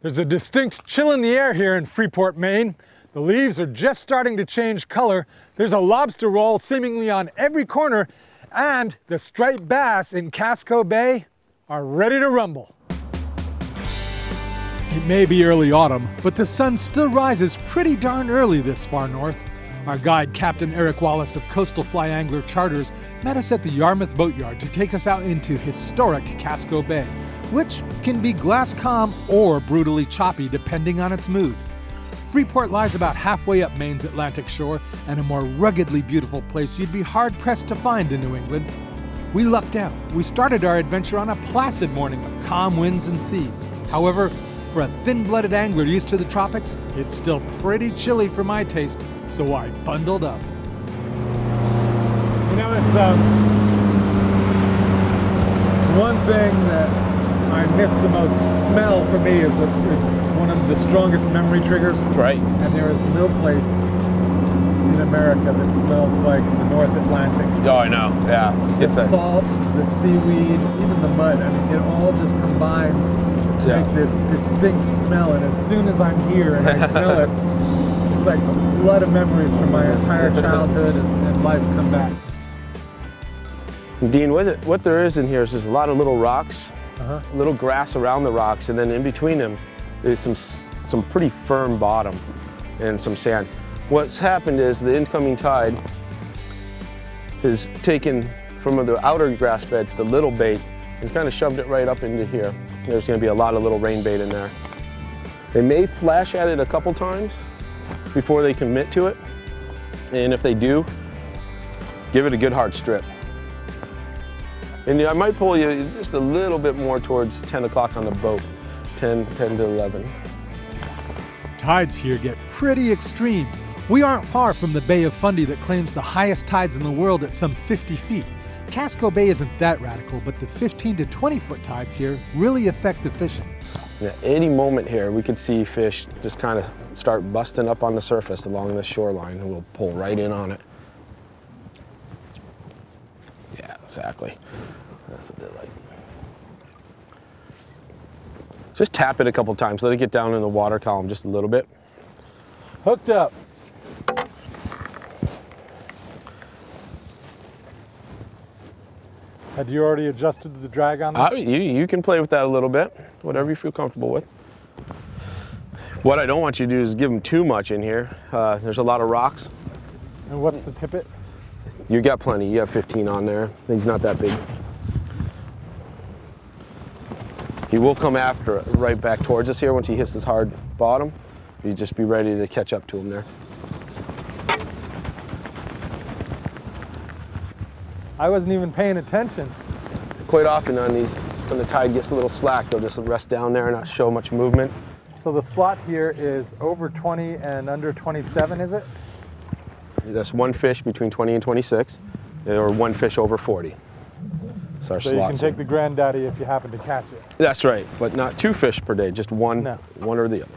There's a distinct chill in the air here in Freeport, Maine. The leaves are just starting to change color. There's a lobster roll seemingly on every corner, and the striped bass in Casco Bay are ready to rumble. It may be early autumn, but the sun still rises pretty darn early this far north. Our guide, Captain Eric Wallace of Coastal Fly Angler Charters, met us at the Yarmouth Boatyard to take us out into historic Casco Bay, which can be glass calm or brutally choppy depending on its mood. Freeport lies about halfway up Maine's Atlantic shore, and a more ruggedly beautiful place you'd be hard-pressed to find in New England. We lucked out. We started our adventure on a placid morning of calm winds and seas. However, for a thin-blooded angler used to the tropics, it's still pretty chilly for my taste, so I bundled up. You know, it's one thing that I miss the most. Smell for me is one of the strongest memory triggers. Right. And there is no place in America that smells like the North Atlantic. Oh, I know. Yeah. The salt, the seaweed, even the mud. I mean, it all just combines to make this distinct smell. And as soon as I'm here and I smell it, it's like a flood of memories from my entire childhood and life come back. Dean, what there is in here is just a lot of little rocks, little grass around the rocks, and then in between them, there's some pretty firm bottom and some sand. What's happened is the incoming tide has taken from the outer grass beds the little bait and kind of shoved it right up into here. There's going to be a lot of little rain bait in there. They may flash at it a couple times before they commit to it, and if they do, give it a good hard strip. And I might pull you just a little bit more towards 10 o'clock on the boat, 10 to 11. Tides here get pretty extreme. We aren't far from the Bay of Fundy that claims the highest tides in the world at some 50 feet. Casco Bay isn't that radical, but the 15 to 20 foot tides here really affect the fishing. At any moment here, we could see fish just kind of start busting up on the surface along the shoreline, and we'll pull right in on it. Yeah, exactly. That's what they like. Just tap it a couple times. Let it get down in the water column just a little bit. Hooked up. Had you already adjusted the drag on this? You can play with that a little bit, whatever you feel comfortable with. What I don't want you to do is give them too much in here. There's a lot of rocks. And what's the tippet? You got plenty. You have 15 on there. He's not that big. He will come after it right back towards us here once he hits this hard bottom. You just be ready to catch up to him there. I wasn't even paying attention. Quite often on these, when the tide gets a little slack, they'll just rest down there and not show much movement. So the slot here is over 20 and under 27, is it? That's one fish between 20 and 26, or one fish over 40. That's our so slot. You can take the granddaddy if you happen to catch it. That's right, but not two fish per day, just one, one or the other.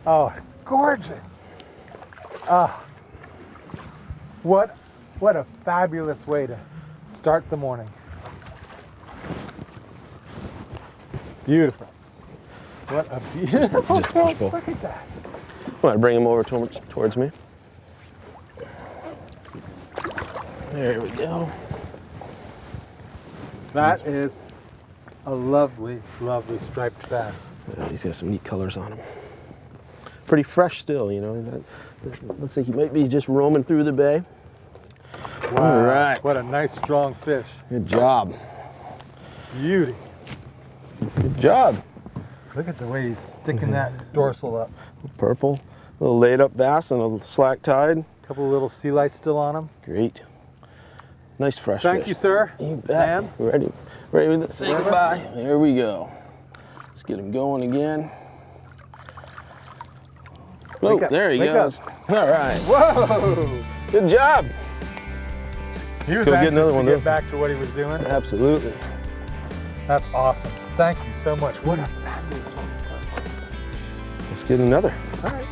Oh, gorgeous. What a fabulous way to start the morning. Beautiful. What a beautiful fish. Look at that. I want to bring him over towards me. There we go. That is a lovely, lovely striped bass. Yeah, he's got some neat colors on him. Pretty fresh still, you know. That looks like he might be just roaming through the bay. Wow. All right. What a nice, strong fish. Good job. Beauty. Good job. Look at the way he's sticking that dorsal up. Purple. A little laid up bass on a slack tide. A couple of little sea lice still on him. Great. Nice fresh fish. Thank you, sir. You bet. Man. Ready with it. Say goodbye. There we go. Let's get him going again. Oh, there he goes. All right. Whoa! Good job. He was anxious to get back to what he was doing. Absolutely. That's awesome. Thank you so much. What a fabulous one to start. Let's get another. All right.